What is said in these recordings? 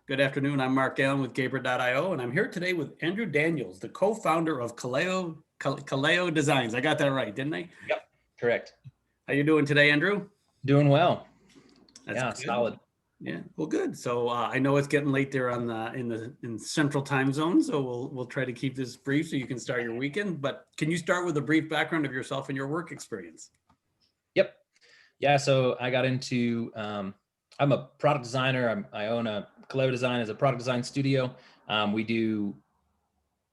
Good afternoon. I'm Mark Allen with Gaber.io, and I'm here today with Andrew Daniels, the co-founder of Kaleo Designs. I got that right, didn't I? Yep, correct. How you doing today, Andrew? Doing well. That's Yeah, good. solid. Yeah, well, good. So I know it's getting late there on in Central Time Zone, so we'll try to keep this brief so you can start your weekend. But can you start with a brief background of yourself and your work experience? Yep. Yeah, so I got into, I'm a product designer. I own a Kaleo Design as a product design studio. We do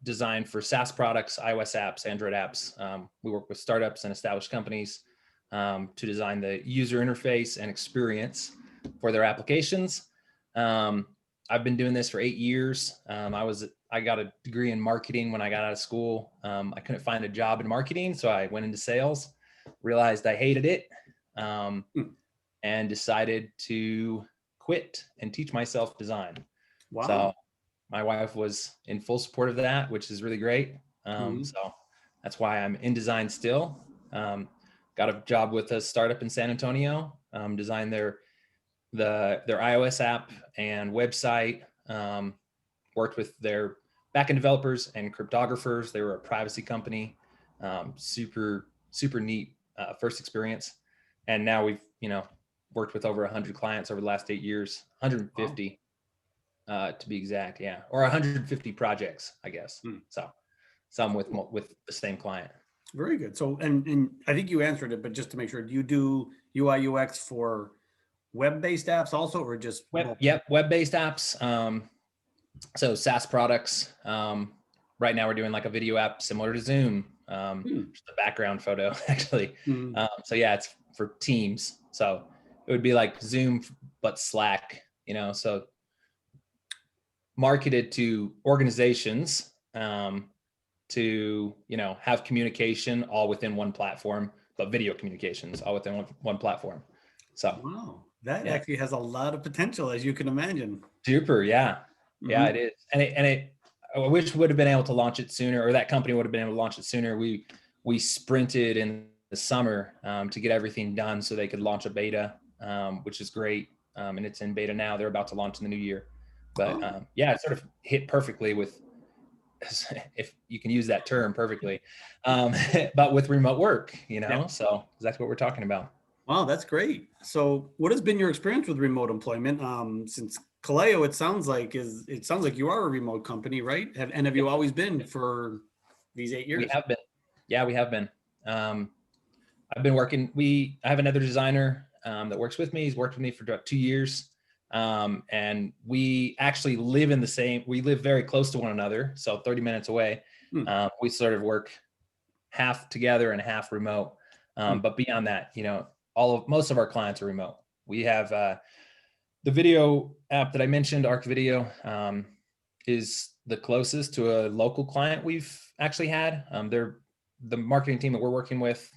design for SaaS products, iOS apps, Android apps. We work with startups and established companies to design the user interface and experience for their applications. I've been doing this for 8 years. I got a degree in marketing when I got out of school. I couldn't find a job in marketing, so I went into sales, realized I hated it, and decided to quit and teach myself design. Wow. So my wife was in full support of that, which is really great. Mhm. So that's why I'm in design still. Got a job with a startup in San Antonio, designed their iOS app and website, worked with their backend developers and cryptographers. They were a privacy company. Super neat first experience. And now we've, worked with over 100 clients over the last 8 years, 150 to be exact. Yeah. Or 150 projects, I guess. So some with the same client. Very good. So, and I think you answered it, but just to make sure, do you do UI UX for web-based apps also, or just mobile? Web-based apps. So SaaS products. Right now we're doing like a video app similar to Zoom. Just a background photo actually. So yeah, it's for Teams. So it would be like Zoom, but Slack, so marketed to organizations to, have communication all within one platform, but video communications all within one platform. So Wow, that actually has a lot of potential, as you can imagine. Super, yeah. Yeah, it is. And I wish we would have been able to launch it sooner, or that company would have been able to launch it sooner. We sprinted in the summer to get everything done so they could launch a beta, which is great. And it's in beta now. They're about to launch in the new year. But yeah, it sort of hit perfectly with, if you can use that term perfectly, but with remote work, so that's what we're talking about. Wow, that's great. So what has been your experience with remote employment? Since Kaleo, it sounds like you are a remote company, right? Have you always been for these 8 years? We have been. Yeah, we have been. I've been working. I have another designer that works with me. He's worked with me for about 2 years. And we actually we live very close to one another. So 30 minutes away. We sort of work half together and half remote. But beyond that, most of our clients are remote. We have the video app that I mentioned, Arc Video, is the closest to a local client we've actually had. The marketing team that we're working with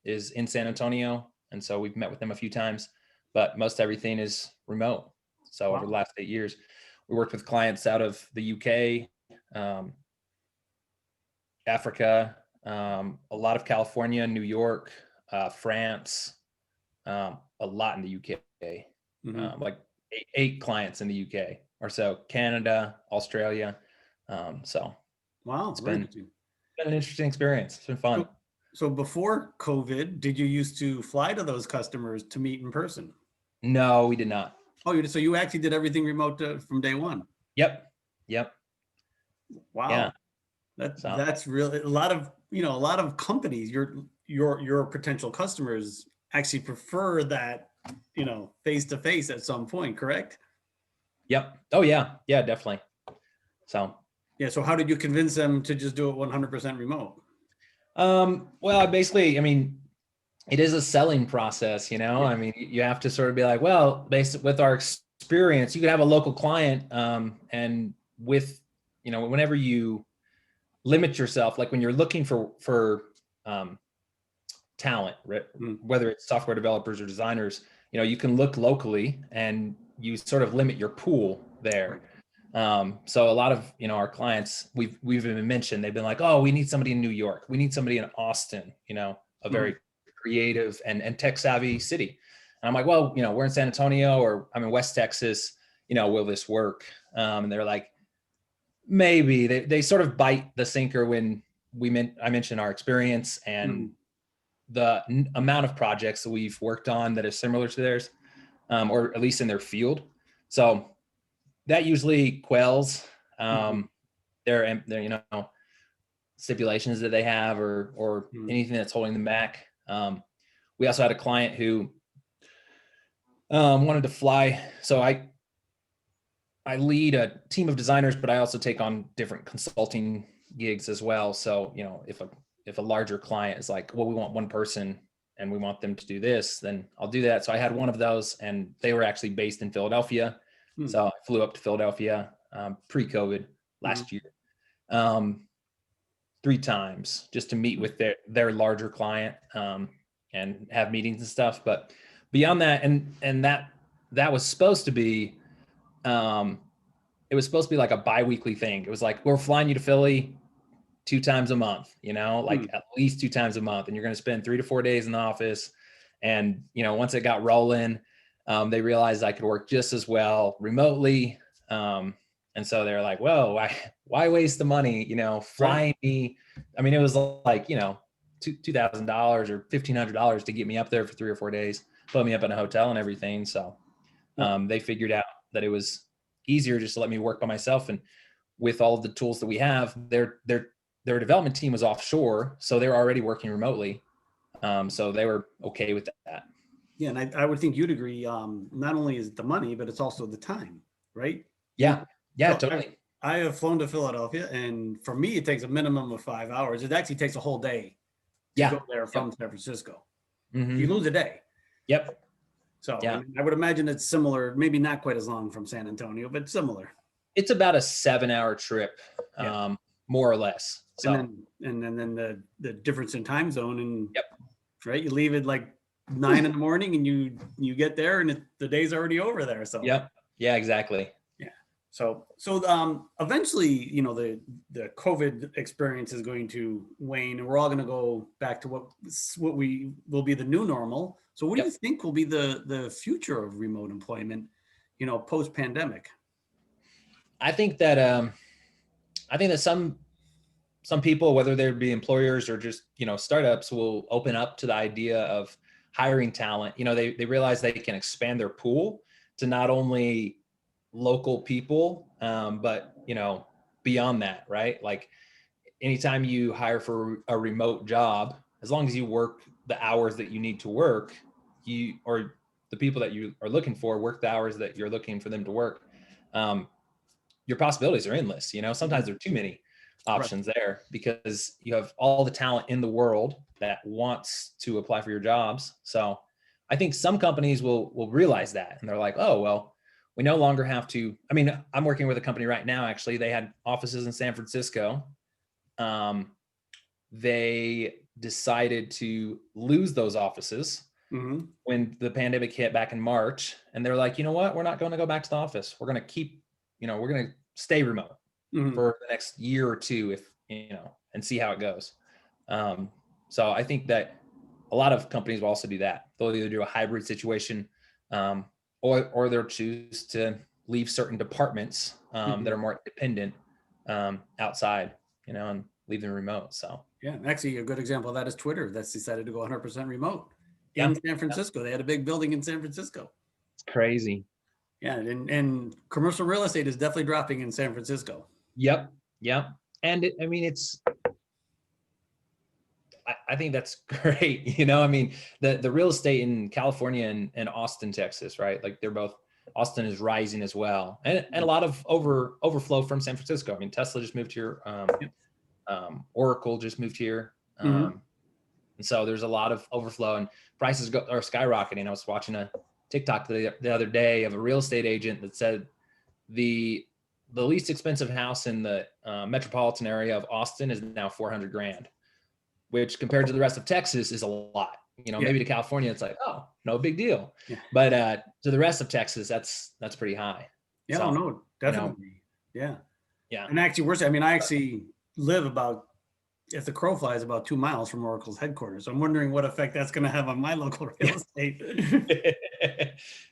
is in San Antonio. And so we've met with them a few times, but most everything is remote. So over the last 8 years, we worked with clients out of the UK, Africa, a lot of California, New York, France, a lot in the UK, like eight clients in the UK or so, Canada, Australia. So wow, it's been an interesting experience. It's been fun. So before COVID, did you used to fly to those customers to meet in person? No, we did not. Oh, so you actually did everything remote from day one? Yep. Wow. Yeah. That's really a lot of companies, your potential customers actually prefer that, face to face at some point, correct? Yep. Oh yeah. Yeah, definitely. So so how did you convince them to just do it 100% remote? Well, basically, it is a selling process, I mean, you have to sort of be like, well, based with our experience, you could have a local client, and with, whenever you limit yourself, like when you're looking for talent, whether it's software developers or designers, you can look locally and you sort of limit your pool there. So a lot of, our clients, we've even mentioned, they've been like, oh, we need somebody in New York. We need somebody in Austin, a very creative and tech savvy city. And I'm like, well, we're in San Antonio, or I'm in West Texas. will this work? And they're like, maybe. They sort of bite the sinker when I mentioned our experience and the amount of projects that we've worked on that is similar to theirs, or at least in their field. So that usually quells their stipulations that they have, or anything that's holding them back. We also had a client who wanted to fly. So I lead a team of designers, but I also take on different consulting gigs as well. So, if a larger client is like, well, we want one person and we want them to do this, then I'll do that. So I had one of those, and they were actually based in Philadelphia. So I flew up to Philadelphia pre-COVID last year 3 times just to meet with their larger client and have meetings and stuff. But beyond that, and that was supposed to be, it was supposed to be like a bi-weekly thing. It was like, we're flying you to Philly 2 times a month, like at least 2 times a month. And you're going to spend 3 to 4 days in the office. And, once it got rolling, they realized I could work just as well remotely. And so they're like, whoa, why waste the money, flying me? I mean, it was like, $2,000 or $1,500 to get me up there for 3 or 4 days, put me up in a hotel and everything. So they figured out that it was easier just to let me work by myself. And with all of the tools that we have, their development team was offshore, so they were already working remotely. So they were okay with that. Yeah, and I would think you'd agree. Not only is it the money, but it's also the time, right? Yeah, So totally. I have flown to Philadelphia, and for me, it takes a minimum of 5 hours. It actually takes a whole day to go there from San Francisco. You lose a day. Yep. So I would imagine it's similar, maybe not quite as long from San Antonio, but similar. It's about a 7-hour trip, more or less. So. And then the difference in time zone, and right, you leave at like 9 in the morning, and you get there, and the day's already over there. So yeah, exactly. So eventually, the COVID experience is going to wane, and we're all going to go back to what we will be the new normal. So what do you think will be the future of remote employment, post pandemic? I think that some people, whether they be employers or just startups, will open up to the idea of hiring talent. They realize they can expand their pool to not only local people, but beyond that, right? Like anytime you hire for a remote job, as long as you work the hours that you need to work, or the people that you are looking for work the hours that you're looking for them to work, your possibilities are endless. Sometimes there are too many options there, because you have all the talent in the world that wants to apply for your jobs. So I think some companies will realize that, and they're like, oh, well, we no longer have to. I mean, I'm working with a company right now, actually. They had offices in San Francisco. They decided to lose those offices when the pandemic hit back in March. And they're like, you know what? We're not going to go back to the office. We're going to keep, we're going to stay remote for the next year or two, and see how it goes. So I think that a lot of companies will also do that. They'll either do a hybrid situation, or they'll choose to leave certain departments that are more dependent outside, and leave them remote. So actually a good example of that is Twitter. That's decided to go 100% remote in San Francisco. They had a big building in San Francisco. It's crazy. Yeah, and commercial real estate is definitely dropping in San Francisco. Yep. And I think that's great. The real estate in California and Austin, Texas, right? Like Austin is rising as well. And a lot of overflow from San Francisco. I mean, Tesla just moved here. Oracle just moved here. And so there's a lot of overflow, and prices are skyrocketing. I was watching a TikTok the other day of a real estate agent that said the least expensive house in the metropolitan area of Austin is now $400,000. Which compared to the rest of Texas is a lot. Maybe to California, it's like, oh, no big deal. Yeah. But to the rest of Texas, that's pretty high. Yeah, so, no, definitely. Yeah. And actually, I actually live about, if the crow flies, about 2 miles from Oracle's headquarters. So I'm wondering what effect that's going to have on my local real estate.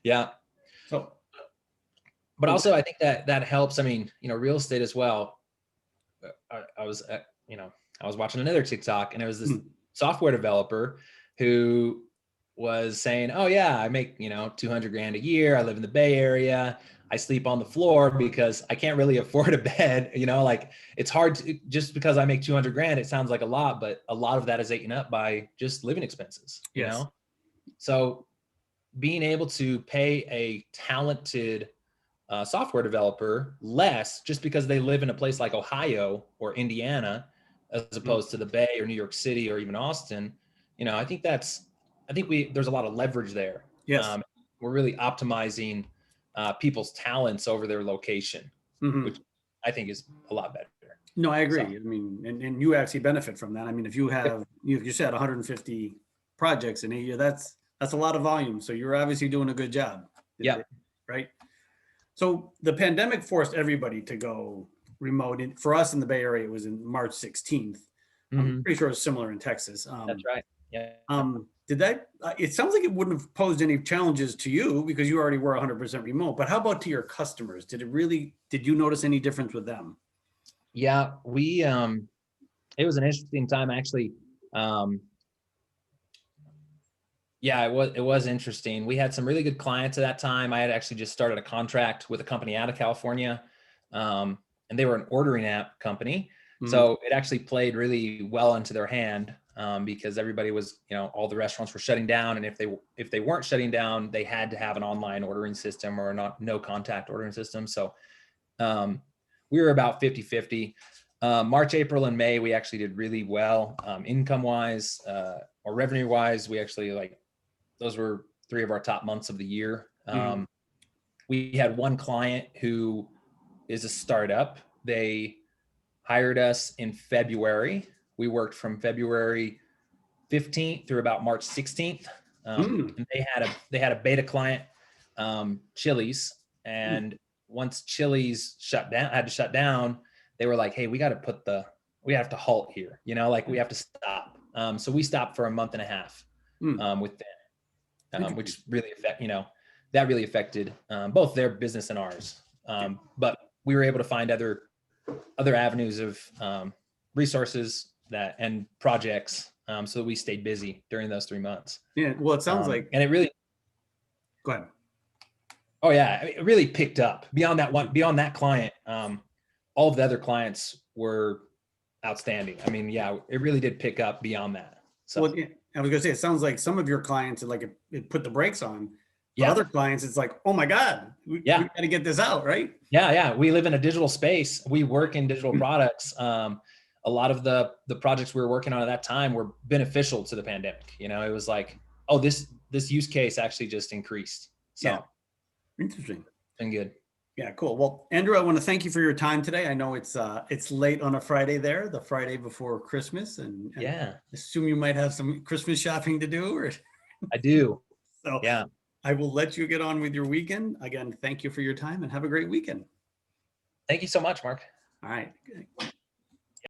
Yeah. So But also I think that helps. I mean, real estate as well. I was, I was watching another TikTok, and it was this software developer who was saying, oh yeah, I make, 200 grand a year. I live in the Bay Area. I sleep on the floor because I can't really afford a bed. Like it's hard to, just because I make 200 grand, it sounds like a lot, but a lot of that is eaten up by just living expenses, So being able to pay a talented software developer less just because they live in a place like Ohio or Indiana, as opposed to the Bay or New York City or even Austin, I think there's a lot of leverage there. Yes. We're really optimizing people's talents over their location, which I think is a lot better. No, I agree. I mean, and you actually benefit from that. I mean, if you have, you said 150 projects in a year, that's a lot of volume. So you're obviously doing a good job. Yeah. Right. So the pandemic forced everybody to go remote. And for us in the Bay Area, it was in March 16th. I'm pretty sure it was similar in Texas. That's right. Yeah. Did that, it sounds like it wouldn't have posed any challenges to you because you already were 100% remote, but how about to your customers? Did you notice any difference with them? Yeah, it was an interesting time actually. Yeah, it was interesting. We had some really good clients at that time. I had actually just started a contract with a company out of California, and they were an ordering app company. So it actually played really well into their hand, because everybody was, all the restaurants were shutting down. And if they weren't shutting down, they had to have an online ordering system or no contact ordering system. So we were about 50-50. March, April, and May, we actually did really well. Income wise, or revenue wise, we actually those were 3 of our top months of the year. We had one client who is a startup. They hired us in February. We worked from February 15th through about March 16th. And they had a beta client, Chili's. And once Chili's had to shut down, they were like, hey, we have to halt here. We have to stop. So we stopped for a month and a half with them, which really really affected both their business and ours. But we were able to find other avenues of resources and projects, so that we stayed busy during those 3 months. Yeah, well, it sounds like, and it really. Go ahead. Oh yeah, it really picked up beyond that client. All of the other clients were outstanding. I mean, yeah, it really did pick up beyond that. So well, I was gonna say, it sounds like some of your clients it put the brakes on. Yeah. Other clients, it's like, oh my God, we got to get this out, right? Yeah. We live in a digital space. We work in digital products. A lot of the projects we were working on at that time were beneficial to the pandemic. It was like, oh, this use case actually just increased. So yeah. Interesting. Been good. Yeah, cool. Well, Andrew, I want to thank you for your time today. I know it's late on a Friday there, the Friday before Christmas, and yeah, assume you might have some Christmas shopping to do. Or I do. So yeah, I will let you get on with your weekend. Again, thank you for your time and have a great weekend. Thank you so much, Mark. All right.